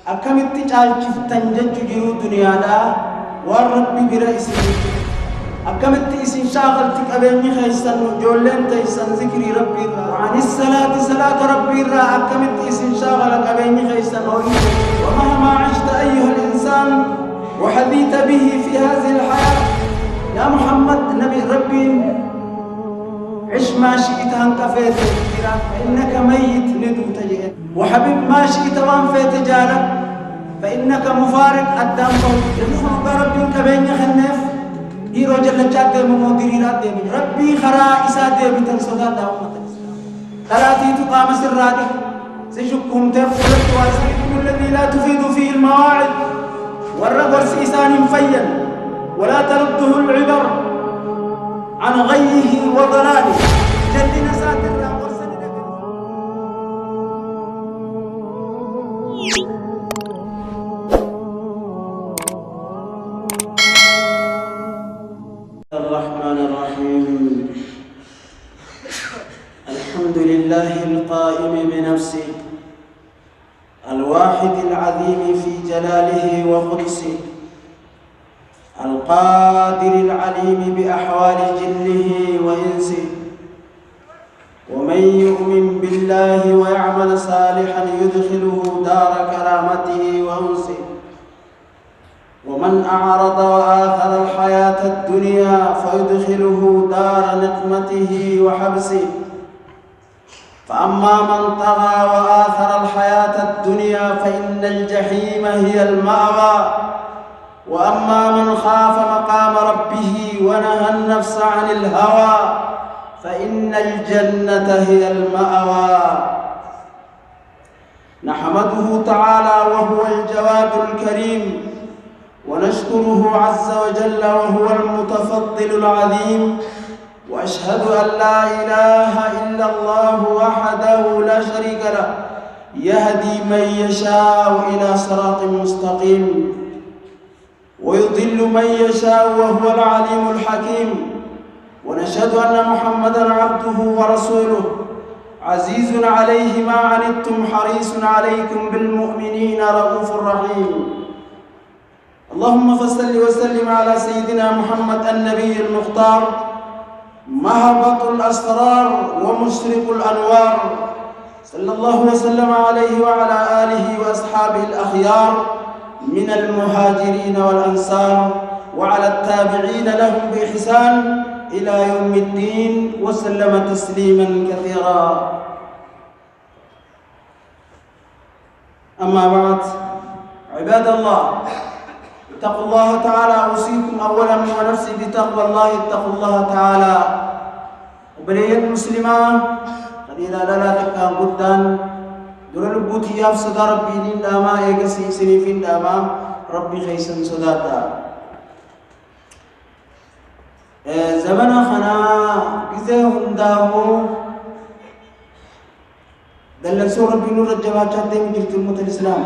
أكملت تعالج تنجج جرو دنيا لا والرب برئيسه أكملت إسم شاغل تكأبني خيسن جولين تيسن ذكري ربي وعن الصلاة صلاة ربي را أكملت إسم شاغل تكأبني خيسن ومهما عشت أيها الإنسان وحديت به في هذه الحياة يا محمد نبي ربي عش ما شئت هنكفيت فإنك ميت ندو تجئ وحبيب ما شئت وانفيت جارك فإنك مفارق الدم ينفق ربي كبين خنف هيرو جل جاده مديري رات دي ربي خرا إساده بتنصدا داومة ثلاثي تقام سرادي سيشكم تفرق واسيكم الذي لا تفيد فيه المواعظ والرجل سيسان فيا ولا ترده العبر عن غيه وضلاله جدنا ساتر الرحمن الرحيم الحمد لله القائم بنفسه الواحد العظيم في جلاله وقدسه القادر العليم بأحوال جنه وإنسه ومن يؤمن بالله ويعمل صالحا يدخله دار كرامته وأنسه ومن أعرض وآثر الحياة الدنيا فيدخله دار نقمته وحبسه فأما من طغى وآثر الحياة الدنيا فإن الجحيم هي المأوى وأما من خاف مقام ربه ونهى النفس عن الهوى فإن الجنة هي المأوى نحمده تعالى وهو الجواد الكريم ونشكره عز وجل وهو المتفضل العظيم وأشهد أن لا إله إلا الله وحده لا شريك له يهدي من يشاء إلى صراط مستقيم ويضل من يشاء وهو العليم الحكيم ونشهد أن محمدًا عبده ورسوله عزيز عليه ما عنتم حريص عليكم بالمؤمنين رؤوف رحيم اللهم فصل وسلم على سيدنا محمد النبي المختار مهبط الأسرار ومشرق الأنوار صلى الله وسلم عليه وعلى آله وأصحابه الأخيار من المهاجرين والأنصار وعلى التابعين لهم بإحسان إلى يوم الدين وسلم تسليما كثيرا أما بعد عباد الله اتقوا الله تعالى أوصيكم أولا ونفسي بتقوى الله اتقوا الله تعالى وبلي المسلمان قليلا لا تكا قدان دور البوتي ياف صدا ربي دين داما ايقسي سنفين داما ربي خيسن صداتا زمنا خنا كذا هنداهو دلن سور ربي نور الجواب جاتي من جلت الموت الإسلام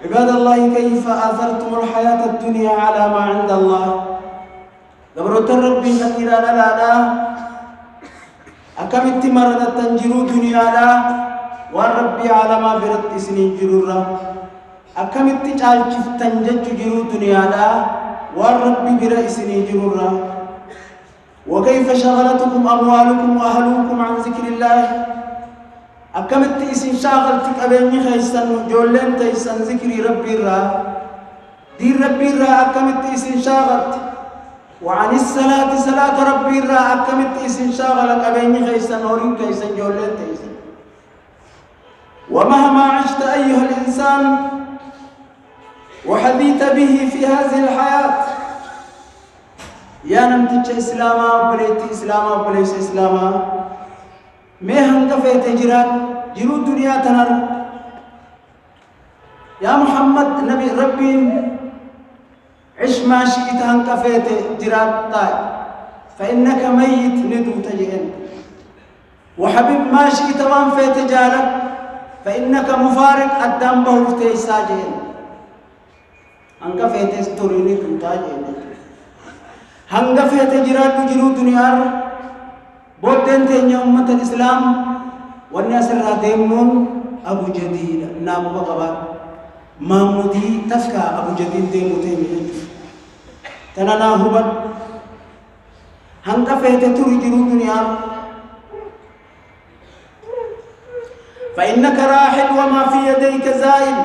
عباد الله كيف آثرتم الحياة الدنيا على ما عند الله دبرت ربي كثيرا لا أكملت مرة تنجرو دنيا لا والربي على ما برت سنين جرورا أكملت تعالج تنجج جرو دنيا لا والربي برت سنين جرورا وكيف شغلتكم أموالكم وأهلكم عن ذكر الله أكملت اسم شاغل تكأبني خيسن جولين تيسن ذكري ربي را دير ربي را أكملت اسم شاغل وعن الصلاة صلاة ربي را أكملت اسم شاغل أكبني خيسن أورين كيسن جولين تيسن ومهما عشت أيها الإنسان وحديت به في هذه الحياة يا نمتج إسلاما وبليت إسلاما وبليس إسلاما مهن كفيت جرات جرو الدنيا تنر يا محمد نبي ربي عش ما شئت هن كفيت جرات طاي فإنك ميت ندو تجئن وحبيب ما شئت وانفيت جارك فإنك مفارق الدم بهرتي ساجئن هن كفيت استوريني تنتاجئن هن كفيت جرات جرو الدنيا بودن تنيا أمة الإسلام والناس الرادمون أبو جديد نام بقبا مامو تفكى أبو جديد دي متيمين تنانا هبا هنك فهت ترجل الدنيا فإنك راحل وما في يديك زائل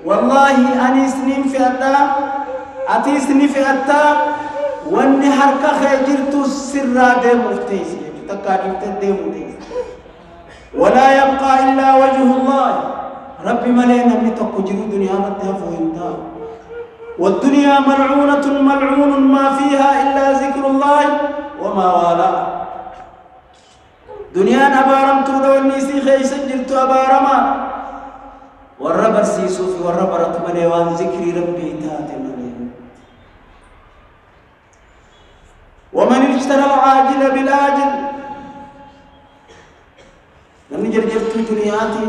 والله أني سنين في أتا أتي سنين في أتا واني حركة خيجرت السر دي مفتيس تكاليف دي مفتيس ولا يبقى إلا وجه الله ربي ملينا من تقجر الدنيا مدها فهمتها والدنيا ملعونة ملعون ما فيها إلا ذكر الله وما والاه دنيا أبارم تودو النيسي خيس جلت أبارما والرب السيسو في والرب رتمني وان ذكر ربي تاتمني ومن اشترى العاجل بالآجل لم يجرجرت دنياتي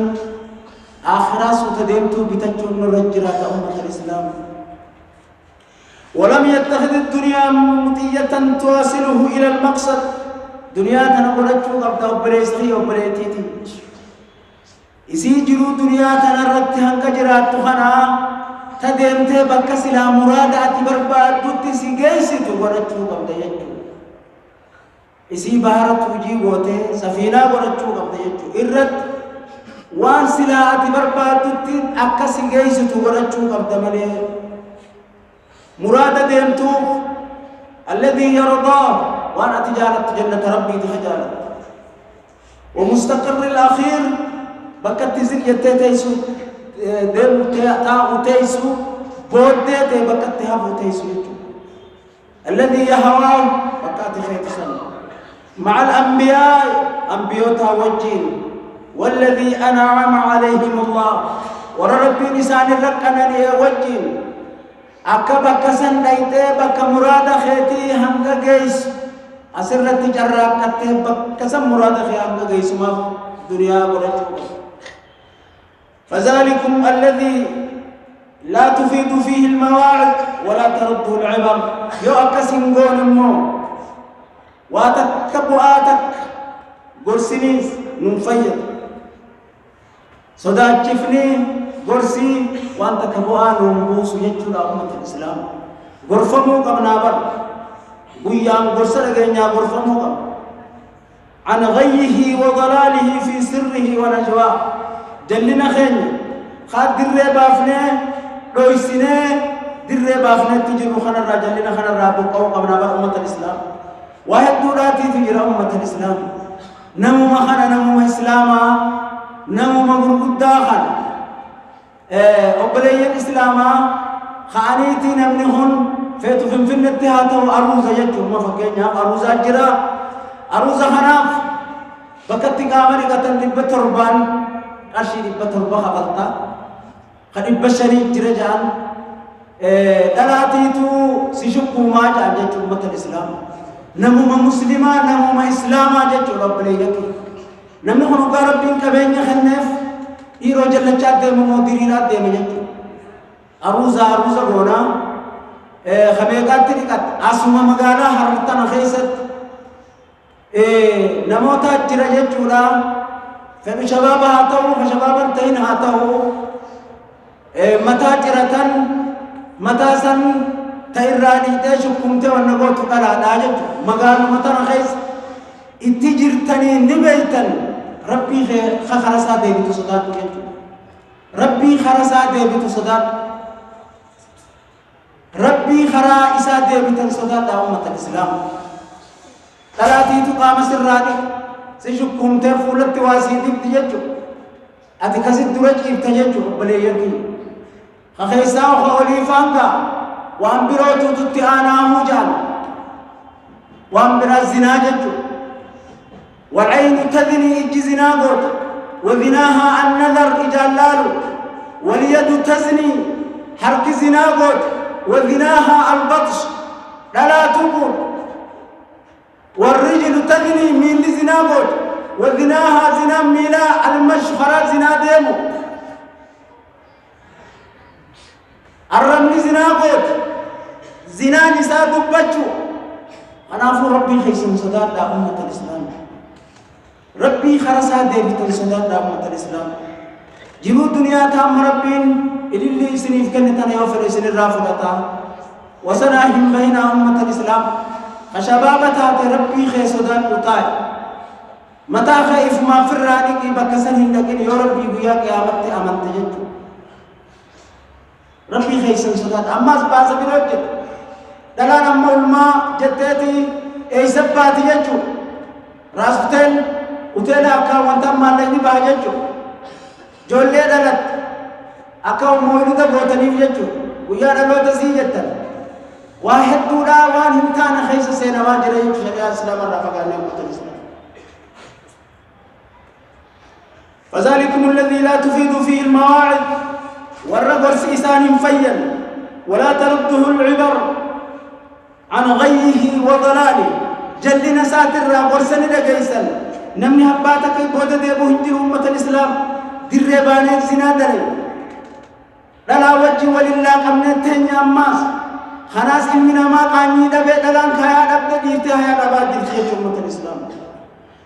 آخرا ستدمت بتجون رجرات أمة الإسلام ولم يتخذ الدنيا مطية تواصله إلى المقصد دنيا تنقلتشو قبضة وبريستي وبريتيتي إسي جرو دنيا تنرد هنك جرات تخنا تدمت بك سلا مرادات برباد دوتي سيجيسي تقلتشو قبضة يجو إسي بارت وجي قوتي سفينة قلتشو قبضة يجو إرد وان سلاحات برباد دوتي أكا سيجيسي تقلتشو قبضة مليه مراد ديمتو الذي يرضاه وانا تجارة جنة ربي تخجالة ومستقر الأخير بكت تزيل يتيسو ديم تاغو تيسو بود ديتي بكت تهافو تيسو الذي يهواه بكت خيط سنة مع الأنبياء أنبيوتها والجين والذي أنعم عليهم الله وربي نسان الرقنا والجين أكبا كسن دايته بك مراد خيتي هنگا گيس أسرت جرّاق كته بك كسن مراد خي هنگا گيس ما دنيا ورجو فذلكم الذي لا تفيد فيه المواعظ ولا ترد العبر يو أكسن قول مو واتك بؤاتك قرسنيس ننفيد صداق جفني قرسي وانت كبوان ومبوس يجل أمة الإسلام غرفمو قبنا بر بيان قرسل غينا غرفمو قب عن غيه وضلاله في سره ونجواه جلنا خين خاد در بافنه رويسنه در بافنه تجر خنا جلنا خنا رابو قبنا بر أمة الإسلام واحد دولاتي تجر أمة الإسلام نمو مخنا نمو إسلاما نمو مغرب داخل أقبلي الإسلام خانيتي نمنهن فيتو في النتهات وأروزا يجو ما فكينا أروزا جرا أروزا خناف بكت قامري قتن لبتربان أشي لبتربا خبلتا خدي بشري جرجان دلاتي تو سيشكو ما جان يجو أمة الإسلام نمو مسلما نمو إسلاما يجو أقبلي يجو نمنهن قاربين كبين خنف إيرو جل جاد موديرات ديمجت أروزا غونا خبيكات تريكات أسمع مقالة هرتنا خيست نموتا جرجت جولا فشباب هاتو فشبابا تين هاتو متى جرتن متى سن تيراني تيش كمت ونقول تقلا داجت مقالة متى خيس إتجرتني نبيتن ربي خرسا ديبي تصدق ربي خرسا ديبي تصدق ربي خرا إسا ديبي تصدق أمة الإسلام ثلاثي تقام سراني سيشكم تفولت واسيدك تججو أتكسد درج تججو بلي يكي خخيسا وخولي فانكا وانبروتو تتعانا موجان وانبرا الزنا ججو والعين تذني إجزنا قد وذناها النذر إجلال واليد تزني حرك زنا قد وذناها البطش لا تقول والرجل تذني من زنا قد وذناها زنا ميلا المشخرات زنا ديمو الرمل زنا قد زنا نساء دبتشو أنا أفو ربي خيسم صداد أمة الإسلام ربي خرسا ديبت الصداد أمة الإسلام جنو دنيا تام ربين إلي إسني في كنتنا يوفر إسني الرافضة وسناهم بين أمة الإسلام فشبابتها ربي خيسودان وطاي متى خايف ما في الراني بكسرين لكن يا ربي بيا قيامت أمنت جد ربي خيسن سودان أما سباز بيرجع دلان أما الماء جدتي أي سباتي جدّو راستين وتلا أكا وانتم ما لين باججو جولي دلت أكا ومولد بوتني جدّو ويا دلو تزيجتن واحد دولا وان همتان خيس سينما جريج شريعة الإسلام الرفقان أمة الإسلام فذلكم الذي لا تفيد فيه المواعظ والرجل سيسان فيا ولا ترده العبر عن غيه وضلاله جلنا ساتر ورسن لجيسن نمني هباتك بود ديبو هنجر أمة الإسلام دربان الزنا دري لا وجه ولله قمنا تهني أماس خلاص إمنا ما قاني دبي دلان خيا دبي ديرتي هيا دبا ديرتي أمة الإسلام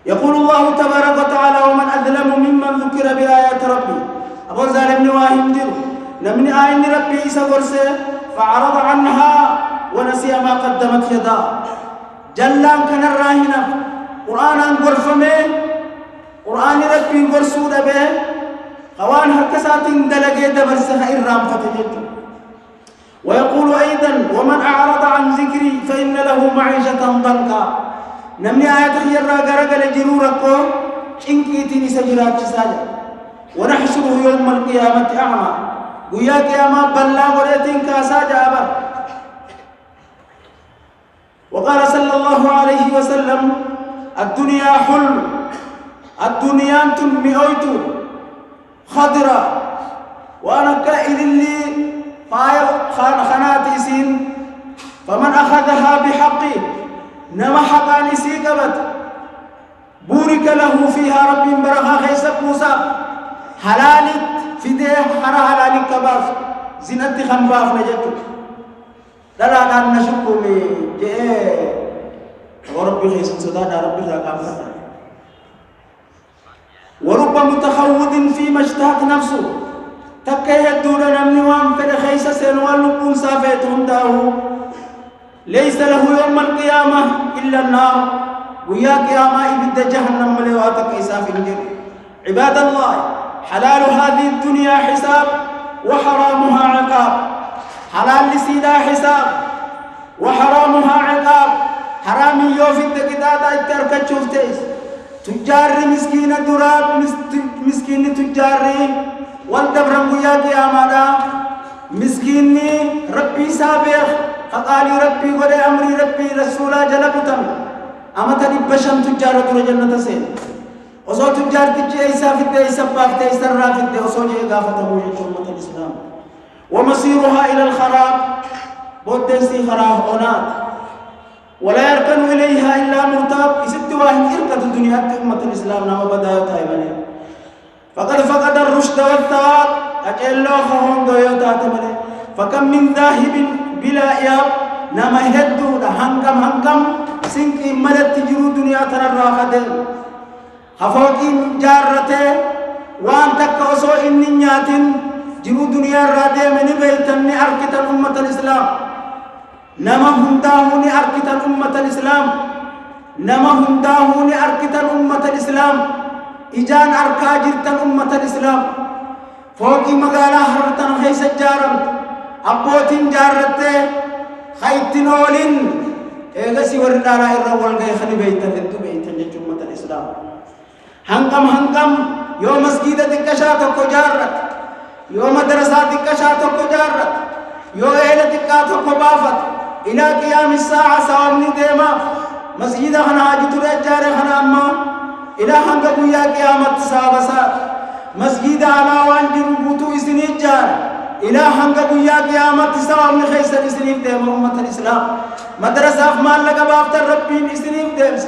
يقول الله تبارك وتعالى ومن أظلم ممن ذكر بآيات ربي أبو ظالم نواهم دير نمني آيين ربي إسا ورسه فعرض عنها ونسي ما قدمت يدا جلان كان الراهنة قرآن غرفمه قرآن ربي غرسو دبه قوان هكسات دلقه دبرسها إرام فتجد ويقول أيضا ومن أعرض عن ذكري فإن له معيشة ضنكا نمني آيات خير راقرق لجروركو إنكيتني سجرات ساجا ونحشره يوم القيامة أعمى ويا قيامة بلا وليتين كاساجا أبر وقال صلى الله عليه وسلم الدنيا حلم الدنيا تنمئوت خضرة وأنا كائد اللي خانات سين فمن أخذها بحقه نما حقا نسيقبت بورك له فيها رب برها خيس موسى حلالت في ده حرا حلالك كباف زينت خنباف نجتو دلا دان نشكو مي جاء وربي خيس سداد ربي راقام ورب متخوض فيما اشتهت نفسه تكيه الدون نمني وان فد خيس سنوان لبون سافيتهم داو ليس له يوم القيامة إلا النار ويا قيامة إبد جهنم مليواتك إساف الجر عباد الله حلال هذه الدنيا حساب وحرامها عقاب حلال لسيدا حساب وحرامها عقاب حرامي يوفي التقداد اتركت شفتيس تجاري مسكين دراب مسكين تجاري والدبرم ويا قيامة مسكيني ربي سابق فقال ربي قد أمري ربي رسولا جلبتم أما تدي بشم تجارة رجنة سين وصو تجار تجي إيسا في الدي سباك دي سرى في الدي وصو جي غافة موجة أمة الإسلام ومصيرها إلى الخراب بودسي خراب أونات ولا يركن إليها إلا مرتاب يسد واحد إركة الدنيا أمة الإسلام نعم بداية تايمانية فقد فقد الرشد والثواب أجل الله خهم دويوتا تمني فكم من ذاهب بلا إياب نما هدو هنكم سنكي مدد تجرو دنيا ترى خدل خفوكي جارته وان تكوسو إني نياتين جرو دنيا رادي من بيتني أركتا أمة الإسلام نما هنداهوني أركتا أمة الإسلام نما هنداهوني أركتا أمة الإسلام إجان أركا جرتا أمة الإسلام فوقي مقالا حرطان خيس جارم أبوتين جارته خيتين أولين إيغسي وردارا إرّوال غي خلي بيتا لدو بيتا جمعة الإسلام هنكم يوم مسجد تكشاتك جارت يوم مدرسة تكشاتك جارت يوم إيلة تكاتك بافت إلى قيام الساعة سوامني ديما مسجد خنا حاجة رجال خنا أما إلى هنگا بويا قيامت سابسات مسجد على وانجر بوتو إسني جار إلى هنگا بويا قيامت سوامني خيسر إسني ديما أمة الإسلام مدرسة أفمان لك بافتر ربين إسني ديما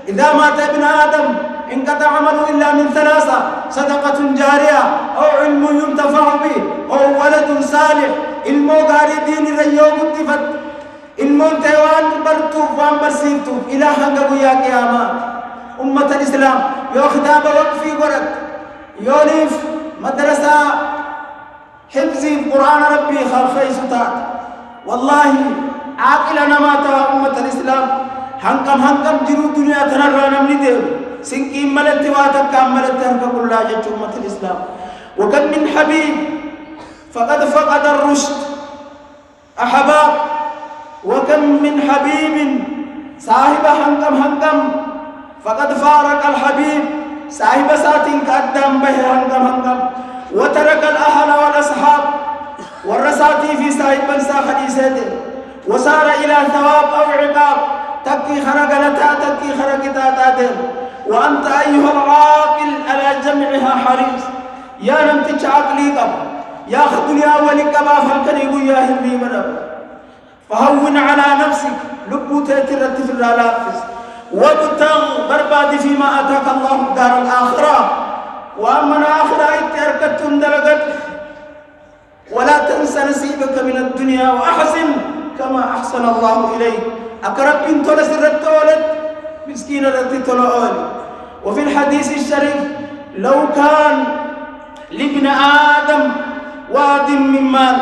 إذا مات ابن آدم انقطع عمله إلا من ثلاثة صدقة جارية أو علم ينتفع به أو ولد صالح علمو غاري دين ريو قدفت علمو تيوان برتوف وان برسيرتوف إلى هنگا بويا قيامة أمة الإسلام يو خطاب وقفي قرد يوليف مدرسة حفظي قرآن ربي خلخي ستات والله عاقلنا ما ترى أمة الإسلام هنكم جرو دنيا تنرى نمني ديو سنكي ملت واتك ملت هنك كل جج أمة الإسلام وكم من حبيب فقد فقد الرشد أحباب وكم من حبيب صاحب هنكم فقد فارق الحبيب صاحب ساتين قدام به هنكم وترك الأهل والأصحاب والرساتي في صاحب بنسا خديسته وصار إلى ثواب أو عقاب تكي خرق لتا تكي خرق تاتاتين وأنت أيها العاقل على جمعها حريص يا نمتج عقلي قبل يا خدنيا ولقبا فالكني يا همي منب فهون على نفسك لبو تأترت في الرالافس وابتغ برباد فيما أتاك الله دار الآخرة وأما الآخرة اتركت درجت ولا تنس نصيبك من الدنيا وأحسن كما أحسن الله إليك أقرب بنت لسرت ولد مسكين التي تلؤون وفي الحديث الشريف لو كان لابن آدم واد من مال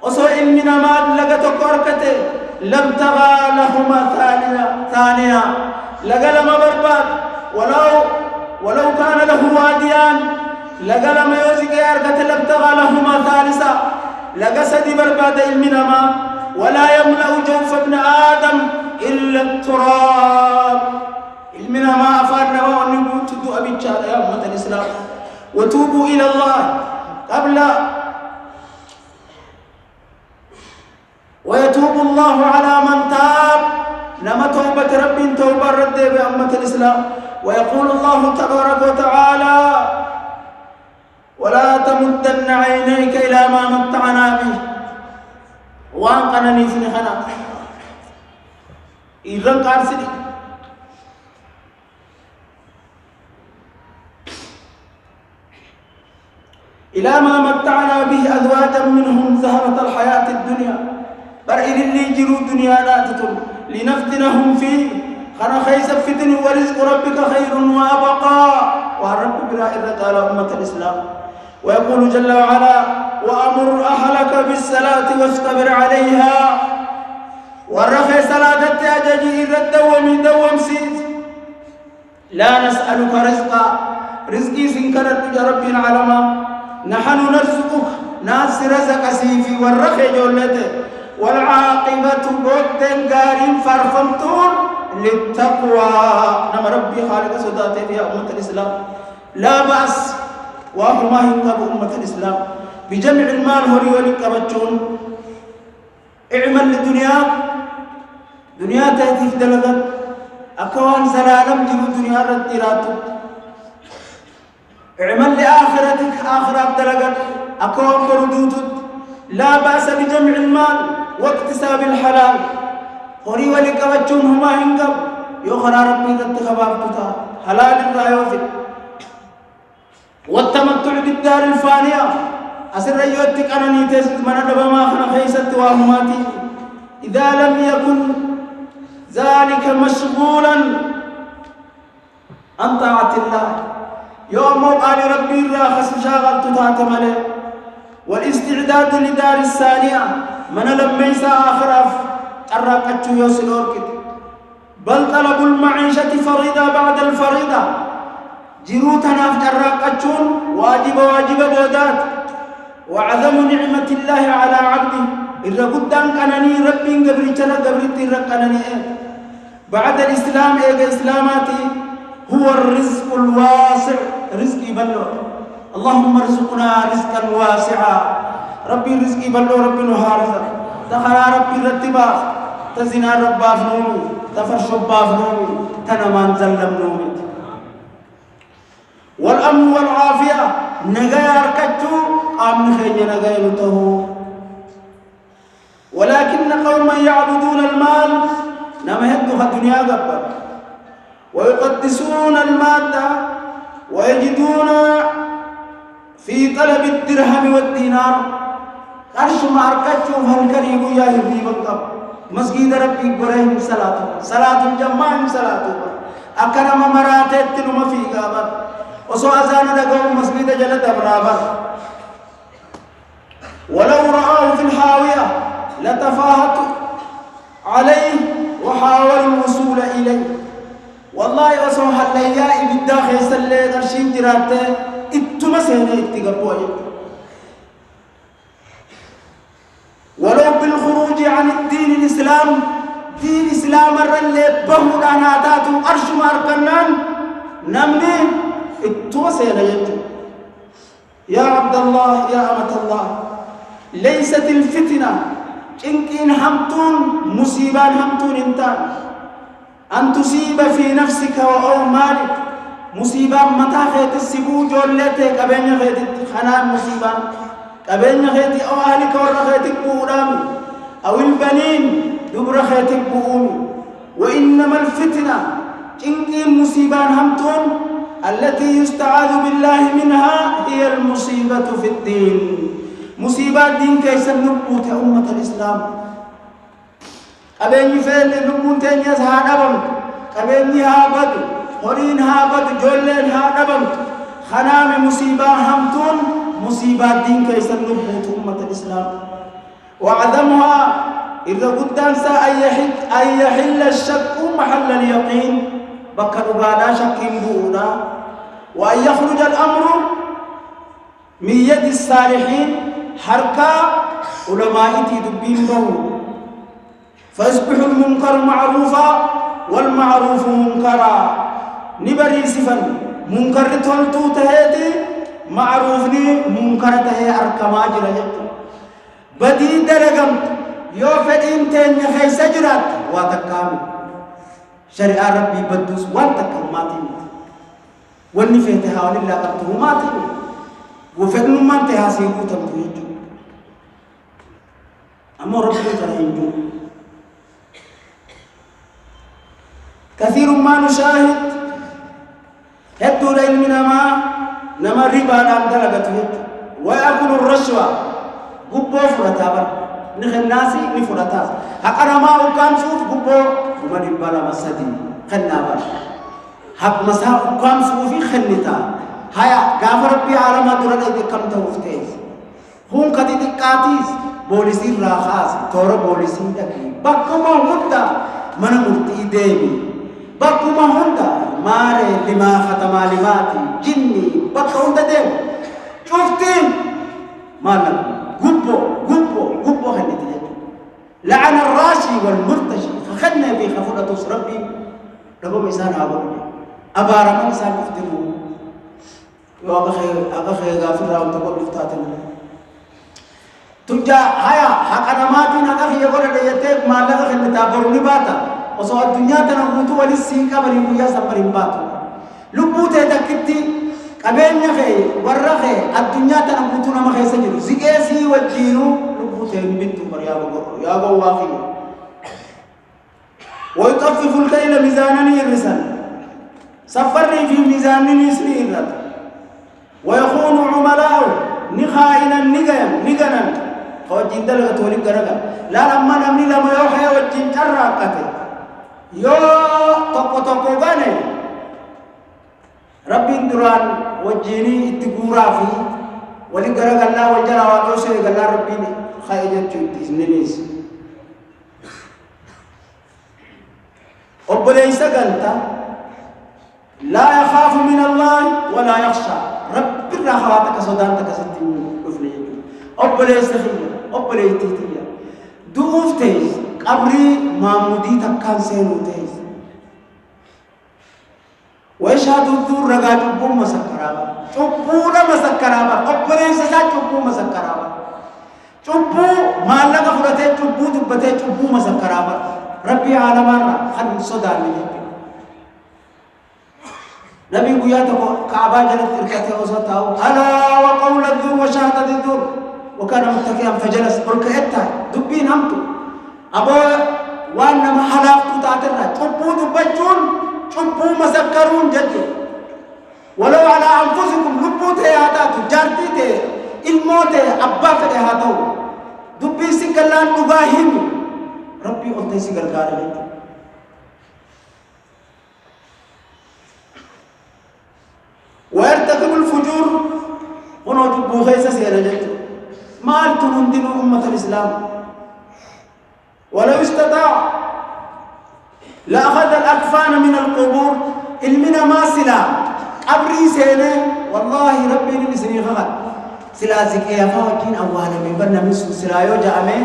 وسوء من مال لقد كركته لم تغى لهما ثانية لقى لما برباد ولو كان له واديان لقى لما يوزق ياركة لم تغى لهما ثالثا لقى سدي برباد المنما ولا يملأ جوف ابن آدم إلا التراب المنما أفارنا ونقول تدو أبي الشهر يا أمة الإسلام وتوبوا إلى الله قبل ويتوب الله على من تاب نما توبة رب توبة رد بأمة الإسلام ويقول الله تبارك وتعالى ولا تمدن عينيك إلى ما متعنا به وانقنني في خنا إذن قارسني إلى ما متعنا به أزواجا منهم زهرة الحياة الدنيا برئ اللي جروا الدنيا ناتتم لنفتنهم فيه خنا خيس فتن ورزق ربك خير وأبقى والرب برائرة على أمة الإسلام ويقول جل وعلا وأمر أهلك بالصلاة واصطبر عليها والرخي صلاة أججي إذا دوم سيد لا نسألك رزقي سنكرت ربنا علما نحن نرزقك ناس رزق سيفي والرخي جولته والعاقبة بودن غارين فرفمتون للتقوى نما ربي خالق صداته في أمة الإسلام لا بأس وهما ينقب أمة الإسلام بجمع المال هوري ولكبتون اعمل دنيا تهتف دلغت أكوان زلالم جلو دنيا رديراتو اعمل لآخرتك آخرة دلغت أكوان بردوتو لا بأس بجمع المال واكتساب الحلال هوري ولكبتون هما ينقب يخرى ربي لتخبابتتا حلال الرأيوفي والتمتع بالدار الفانية أسر يوتك أنا نيتست من دبما خنا خيست وهماتي إذا لم يكن ذلك مشغولا عن طاعة الله يوم قال ربي الراخس شاغلت تاتمله والاستعداد لدار الثانية من لم يسا آخر أراقت يوصل أوركت بل طلب المعيشة فريضة بعد الفريضة جروتنا في أراقتشون واجب بودات وعظم نعمة الله على عبده إذا قدام كانني ربي قبرتنا قبرتي ركنني بعد الإسلام إسلاماتي هو الرزق الواسع رزقي بلو اللهم ارزقنا رزقا واسعا ربي رزقي بلو ربي نهارزا تخرى ربي رتبا تزنا ربا فنومي تفرش ربا فنومي تنمان زلم نومي والأمن والعافية نغير كتو أمن خير نغير تهو ولكن قوما يعبدون المال نمهدها الدنيا قبل ويقدسون المادة ويجدون في طلب الدرهم والدينار قرش ماركتشو فالكريم يا هبي بقب مسجد ربي قريم صلاة الجماع صلاة أكرم مراتت نما في قابر وسو أذان دقوم مسجد جلد أبرابر ولو رآه في الحاوية لتفاهت عليه وحاول الوصول إليه. والله وسوها اللياء بالداخل سلي قرشين جراته اتمسيني اتقبوا. ولو بالخروج عن الدين الإسلام دين الإسلام الرلي بهنا ناتاتو أرش ماركنان نمني اتمسيني يجو. يا عبد الله يا أمة الله ليست الفتنة إن همتون مصيبان همتون انتان أن تصيب في نفسك أو مالك مصيبة متى خيت السبو جولتك أبين خيت خنان مصيبة أبين خيت أو أهلك ورا خيتك بورام أو البنين دبر خيتك بوم. وإنما الفتنة إن مصيبة همتون التي يستعاذ بالله منها هي المصيبة في الدين. مصيبة الدين كيس النبوت أمة الإسلام أبين فعل نبوت ينس هادبم أبين هابد هرين هابد جولين هادبم خنام مصيبة همتون مصيبة الدين كيس النبوت أمة الإسلام. وعدمها إذا قدام أن يحل الشك محل اليقين بكر بالا شك بودا وأن يخرج الأمر من يد الصالحين حركة علماء تدبين به فيصبح المنكر معروفا والمعروف منكرا. نبري صفا منكر تولتو تهدي معروفني منكر تهي أركما جرهت بدي درقم يوفدين تين خيس جرات واتكام شريعة ربي بدوس واتكام ماتين والنفيتها ولله قبته ماتين وفدن ما تهاسيبو تمتويجو أما ربي ترهيجو. كثير ما نشاهد هدو لعلمنا نما ربا دلقته ويأكل الرشوة قبو فرطابا نخل ناسي نفرطاس حقنا ما أقام شوف قبو وما ربا مسدي خنابا حق مسا أقام شوفي خنتا هيا غاف ربي عالم درد كم توفتيس هم كدي دقاتيس بوليسي راخاس تور بوليسي دكي بكما هندا من مرتي ديمي بكما هندا ماري لما ختم علماتي جني بكما ديم شفتين مالك قبو خليتي لعن الراشي والمرتشي فخدنا في خفضة ربي ربو ميسان أبارا ميسان يفتنون وأخي غافر راو تقول لفتاتنا تجا هيا حقنا ماتين أخي يقول ليتك ما لك خل تابر نباتا وسو الدنيا تنبوت ولسيكا بريبويا سبرين باتو لبوت تكتي كبين يخي ورخي الدنيا تنبوت نما خي سجل زيكسي وجينو لبوت بنتو يا بواخي ويطفف الكيل ميزانا يرسل سفرني في ميزان يسري الرد ويخون عملاء نخائنا نغنا فوجين دلغة ولي غرغا لا لما نمني لما يوحي وجين جراقته يو توكو غاني ربي دران وجيني اتغورا في ولي غرغا لا وجرا وادوسي غلا ربي خايجت تيسنيس وبليس غنتا لا يخاف من الله ولا يخشى رب الرحماتك صدانتك ستين أفني أبليس تخيل أبليس تيتيا دوف تيز قبري مامودي تكان سينو تيز ويشهد الذور رقا جبو مسكرابا جبونا مسكرابا أبليس سا جبو مسكرابا جبو مالك فرطي جبو دبتي جبو مسكرابا ربي عالمانا خد صدان لجبو نبي قيادة كعبة جلت تركته وسطه ألا وقول الذور وشهادة الذور وكان متكئا فجلس قل كأتا دبين همتو أبو وأنما حلاقت تعترى تبو دبجون تبو مسكرون جدو ولو على أنفسكم لبوت هاتاتو جارتيت الموت أبا فدهاتو دبي سكالان نباهم ربي أنتي سكال كارلين ويرتكب الفجور هنا جبو خيسة سيرجت مال تمندن أمة الإسلام ولو استطاع لأخذ الأكفان من القبور المنا ما سلا أبري سينه والله ربي نسني غلط سلا زكية فاكين أولا من بنا من سلايو جامع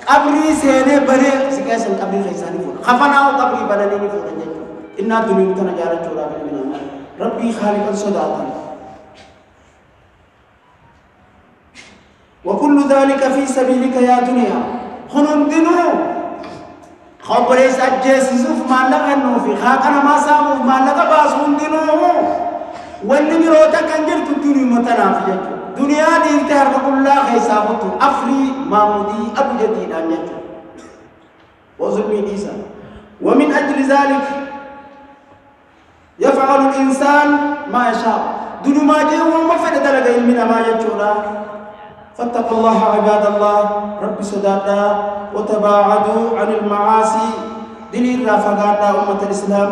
أبري سينه بري زكية سن أبري خيساني فوق خفنا وقبري بدني فوق الجنة إن الدنيا تنجارة جورا بالمنا ربي خالق صداقا وكل ذلك في سبيلك يا دنيا خنندنو خبريس أجيس يسوف ما لغنو في خاكنا ما سامو ما لغا باس هندنو والنمي روتا كنجر تدوني متنافية دنيا دي انتهر كل خيسابتو أفري مامودي أبو جديد أنيتو وظلمي إيسا ومن أجل ذلك يفعل الإنسان ما يشاء دنو ما جيه وما فد دلق علمنا ما يجونا فاتقوا الله عباد الله رب سدادا وتباعدوا عن المعاصي دليل رافقانا أمة الإسلام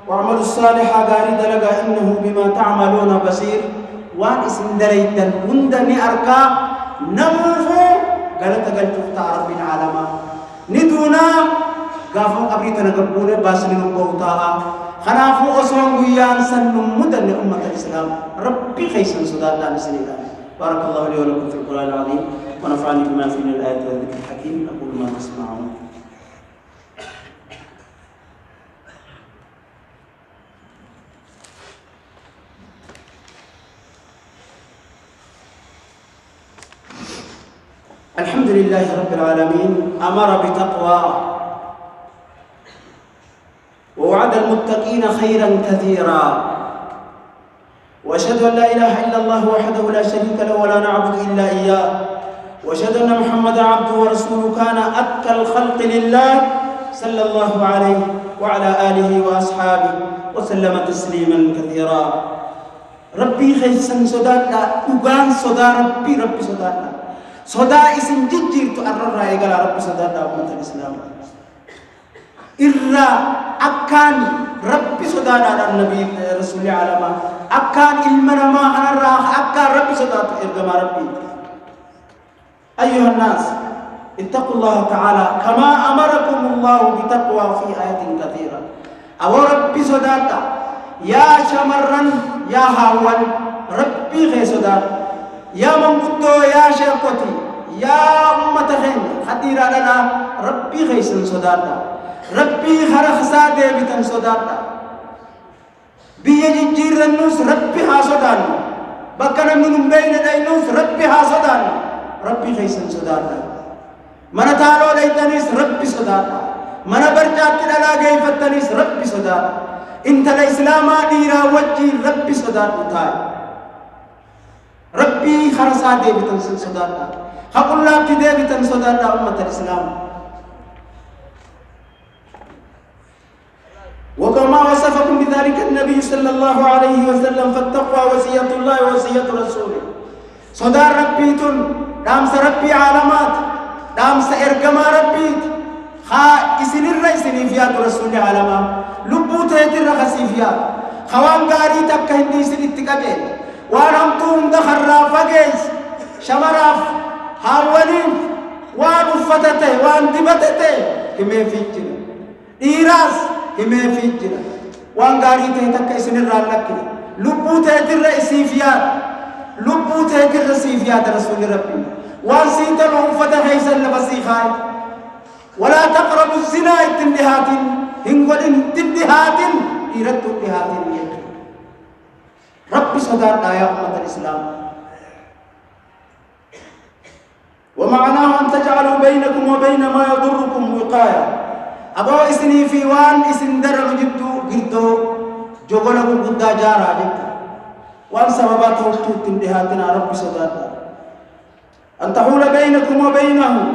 واعملوا الصالح غاري دلقا إنه بما تعملون بصير وان اسم دريدا وندني أركا نموفو قالت قلتو رب العالمين ندونا قافوا قبريتنا قبولة باسلين وقوتاها خنافو أصوان ويان سنمدن أمة الإسلام ربي خيسا سدادا نسلنا بارك الله لي ولكم في القرآن العظيم ونفعني بما فيه من الآيات والذكر الحكيم أقول ما تسمعون الحمد لله رب العالمين أمر بتقوى ووعد المتقين خيرا كثيرا وأشهد أن لا إله إلا الله وحده لا شريك له ولا نعبد إلا إياه وأشهد أن محمدا عبده ورسوله كان أتقى الخلق لله صلى الله عليه وعلى آله وأصحابه وسلم تسليما كثيرا ربي خيسا صدانا أغان صدا ربي صدانا صدا اسم ججير تؤرر رأيك ربي صدانا أمة الإسلام إرى أكان ربي صدانا على النبي رسول الله أكان إلمنا ما أنا راح أكان ربي صدانا إرقما ربي أيها الناس اتقوا الله تعالى كما أمركم الله بتقوى في آيات كثيرة أو ربي صدانا يا شمرا يا هاوان ربي غي صدانا يا منقطو يا شيقتي يا أمة خين خدير لنا ربي غي صدانا ربي خرخصا ديبتن صدانا بيجي جير النوس ربي ها صدانا بكنا من بين دينوس ربي ها صدانا ربي خيسن صدانا من تعالوا ليتنيس ربي صدانا من برجات للا غيفتنيس ربي صدانا انت الإسلام ديرا وجي ربي صدانا تاي ربي خرخصا ديبتن صدانا حق الله ديبتن صدانا أمة الإسلام وكما وصفكم بذلك النبي صلى الله عليه وسلم فالتقوى وصية الله ووصية رسوله صدار ربيتن دامس ربي عالمات دامس إرقما ربيت خا إسن الرئيسين فيات رسول عالما لبوت هيتر خسيفيات خوان غاري تبكى هندي سن اتقاجين وانمتون دخر رافقيس شمراف هاولين وان فتته وان دبتته كمي فيجن إيراس همي في الجنة وان غاري تهتك اسن الرالك لبو تهتر رئيسيفيات لبو تهتر رئيسيفيات رسول ربي وان سيدر وفتح حيسن لبسيخاي ولا تقربوا الزنا اتندهات هنقل اتندهات إيرت اتندهات ربي صدرنا يا أمة الإسلام ومعناه أن تجعلوا بينكم وبين ما يضركم وقاية أبو إسني في وان إسن درع جدو قردو جغلق قدا جارا جدو وان سببات وقتو تندهاتنا رب صداتا أن تحول بينكم وبينه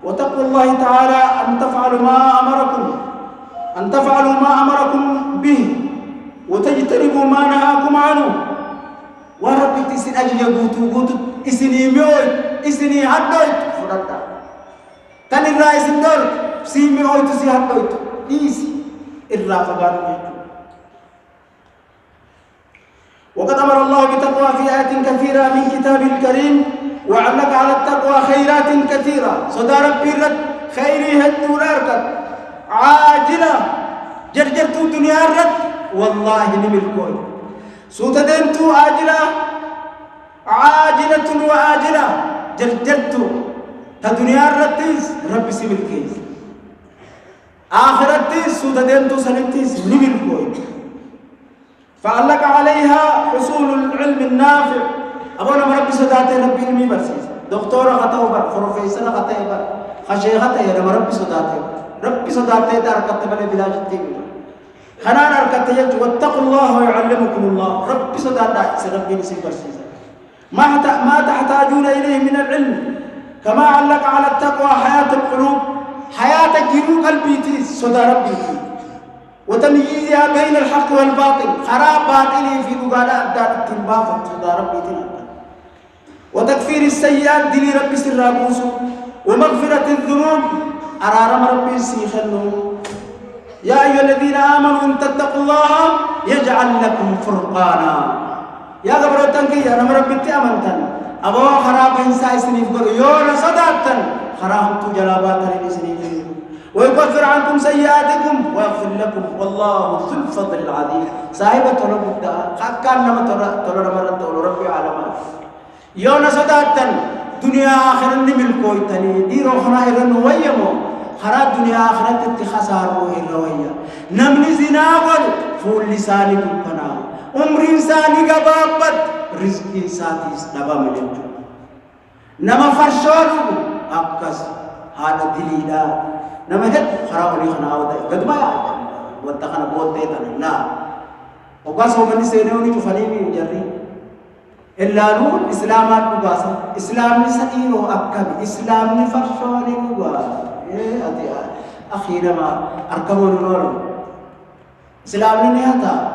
وتقوى الله تعالى أن تفعلوا ما أمركم به وتجتنبوا ما نهاكم عنه ورب تسن أجل قوتو إسني ميوت إسني حدوت فرطا تاني الرئيس الدور سيمي أويتو سيحط أويتو إيسي الرافقان وقد أمر الله بتقوى في آيات كثيرة من كتاب الكريم وعلق على التقوى خيرات كثيرة صدى ربي رد خيري هدو الأركض عاجلة جرجرتو الدنيا رد والله نملكوي سوتا دينتو عاجلة عاجلة وآجلة جرجرتو تدنيا رديس ربي سملكيس آخرتيس سوتا دينتو سنتيس نملكوي فعلق عليها حصول العلم النافع أبونا ربي صداتي ربي علمي برسيس دكتورة خطأ بر بروفيسور خطأ بر خشيخ خطأ يا ربي صداتي داركت بلا بلا جتي خنان أركت يج واتقوا الله ويعلمكم الله ربي صداتي ربي نسي برسيس ما تحتاجون إليه من العلم كما علق على التقوى حياة القلوب حياة جنو قلبي تيس صدى ربي تيس وتمييزها بين الحق والباطل خراب باطلي في مقالة أدار التنباف صدى ربي تيس وتكفير السيئات دلي ربي سرابوس ومغفرة الذنوب أرارم ربي سيخنو يا أيها الذين آمنوا إن تتقوا الله يجعل لكم فرقانا يا قبروتن كي أنا ربي تأمنتن أبو خراب إنسان سنيف قلو يولا صداتن خرام تجلابات لسنيف ويكفر عنكم سيئاتكم ويغفر لكم والله ذو الفضل العظيم صاحبة طلب الدعاء خاكان نما طلب مرة طلب ربي عالمات يونا صداتن دنيا آخر نملكوي تاني دي روحنا إرن ويمو خرا دنيا آخرت اتخسار روحي رويا نمني زناغل فول لسانكم كنا عمر إنساني قبابت رزق إنساتيس نبا ملنجو نما فرشولو أبكس هذا دليلا نما هد خرا ولي خنا ودا قد ما واتخنا بوت ديتنا لا وقاس هو من سينوني تفنيني جري إلا نور إسلامات بقاسة إسلامي سئينو أكبر إسلامي فرشوني بقاسة أخيرا ما أركبوا النور إسلامي نهتا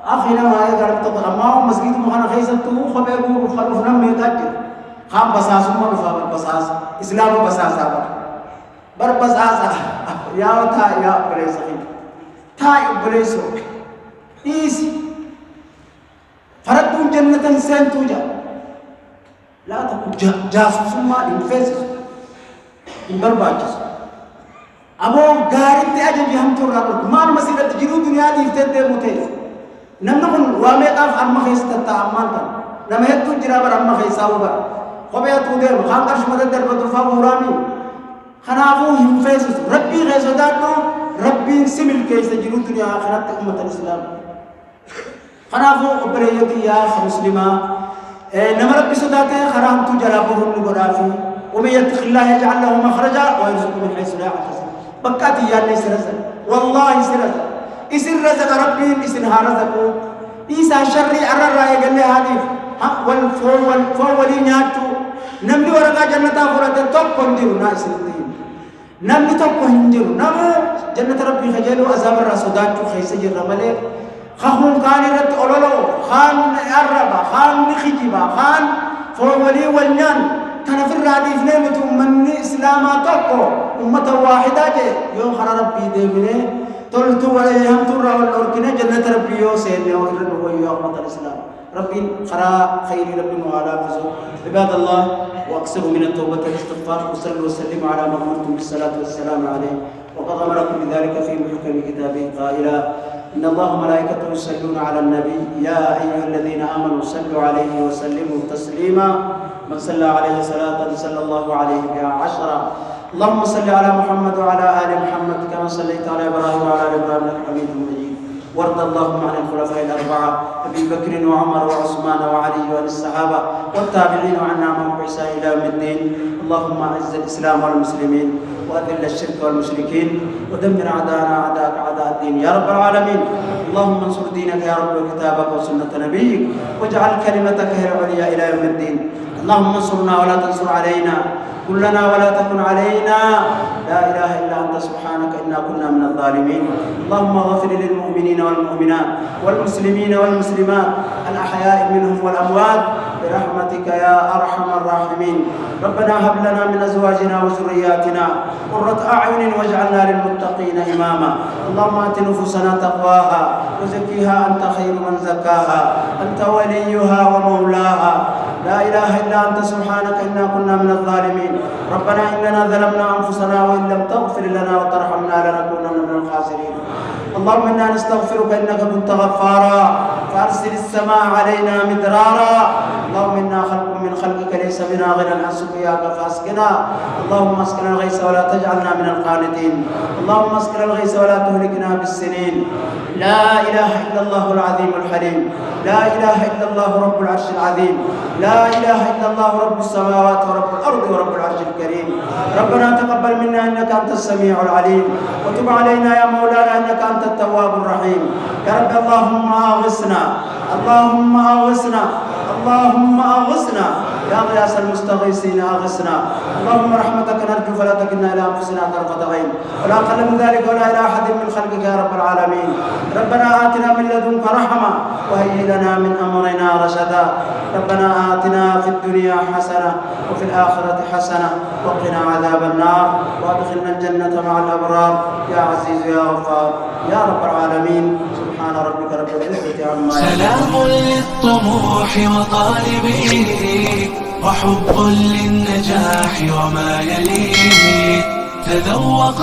أخيرا ما يقرب تطلع أما مسجد مخانا خيسة خبيبو خلوفنا ميتاجر خام بساسو ما نفاق بساس إسلام بساسا بر بساسا يا تا يا بليس تا بليسو إيسي فردون جنة سنتوجا لا تكون جاسوس ما إنفاس إن برباجس أبو غارب تأجل جهم تورا ما المسيرة تجرو دنيا دي فتدة متيس نمنون وامي قاف أما خيس تتأمل نما يتو جرابر أما خيس أوبر خبيا تودم خام قرش مدد درب ترفع ورامي خنافو إنفاس ربي غيسو داتو ربي سمل كيس تجرو دنيا آخرت أمة الإسلام خنافو أبريتي يا مسلمة نما ربي صداته خرام تجرابه النقرافي ومن يتق الله يجعل له مخرجا ويرزقه من حيث لا يحتسب بكاتي يا ليس رزق والله سرزق اسر رزق ربي اسر رزقه إيسا شري أرى الرأي قال لي هذه والفولي نياتو نمني ورقا جنة فرد توقع نديرو ناس الدين نمني توقع نديرو نمو جنة ربي خجلو أزام الرسودات خيسج الرمالي خاهم كان رد أولولو خان أربا خان نخجبا خان فولي والنان كان في الراديف نيمة من إسلاما توقع أمة واحدة جي يوم خرى ربي ديمني تلتو ولا يهم ترى والأركنة جنة ربي يوسين يوهرن هو يوم الإسلام ربي خرى خير ربي وعلى فزو عباد الله وأكثروا من التوبة والاستغفار وصلوا وسلموا على من أمرتم بالصلاة والسلام عليه وقد أمركم بذلك في محكم كتابه قائلا إن الله وملائكته يصلون على النبي يا أيها الذين آمنوا صلوا عليه وسلموا تسليما من صلى عليه صلاة صلى الله عليه بها 10 اللهم صل على محمد وعلى آل محمد كما صليت على إبراهيم وعلى آل إبراهيم إنك حميد مجيد وارض اللهم عن الخلفاء الأربعة أبي بكر وعمر وعثمان وعلي وعن الصحابة والتابعين وعنا معهم بإحسان إلى يوم الدين اللهم أعز الإسلام والمسلمين وأذل الشرك والمشركين ودمر أعداءنا أعداءك أعداء الدين يا رب العالمين اللهم انصر دينك يا رب وكتابك وسنة نبيك واجعل كلمتك هي العليا إلى يوم الدين اللهم انصرنا ولا تنصر علينا كلنا ولا تكن علينا لا إله إلا أنت سبحانك إنا كنا من الظالمين اللهم اغفر للمؤمنين والمؤمنات والمسلمين والمسلمات الأحياء منهم والأموات برحمتك يا أرحم الراحمين ربنا هب لنا من أزواجنا وذرياتنا قرة أعين واجعلنا للمتقين إماما اللهم آت نفوسنا تقواها وزكيها أنت خير من زكاها أنت وليها ومولاها لا إله إلا أنت سبحانك إنا كنا من الظالمين. ربنا إننا ظلمنا أنفسنا وإن لم تغفر لنا وترحمنا لنكونن من الخاسرين. اللهم إنا نستغفرك إنك كنت غفارا فأرسل السماء علينا مدرارا. اللهم إنا خلق من خلقك ليس بنا غنى عن سقياك فاسقنا. اللهم اسقنا الغيث ولا تجعلنا من القانتين. اللهم اسقنا الغيث ولا تهلكنا بالسنين. لا إله إلا الله العظيم الحليم. لا إله إلا الله رب العرش العظيم. لا إله إلا الله رب السماوات ورب الأرض ورب العرش الكريم. ربنا تقبل منا إنك أنت السميع العليم وتب علينا يا مولانا إنك أنت التواب الرحيم. يا رب اللهم أغثنا، اللهم أغثنا، اللهم أغثنا يا غياث المستغيثين أغثنا. اللهم رحمتك نرجو فلا تكلنا إلى أنفسنا طرفة عين ولا أقل من ذلك ولا إلى أحد من خلقك يا رب العالمين. ربنا آتنا من لدنك رحمة وهيئ لنا من أمرنا رشدا. ربنا آتنا في الدنيا حسنة وفي الآخرة حسنة وقنا عذاب النار وادخلنا الجنة مع الأبرار يا عزيز يا غفار يا رب العالمين. سبحان ربك رب العزة عما يصفون. سلام للطموح وطالبيه وحب للنجاح وما يليه. تذوقت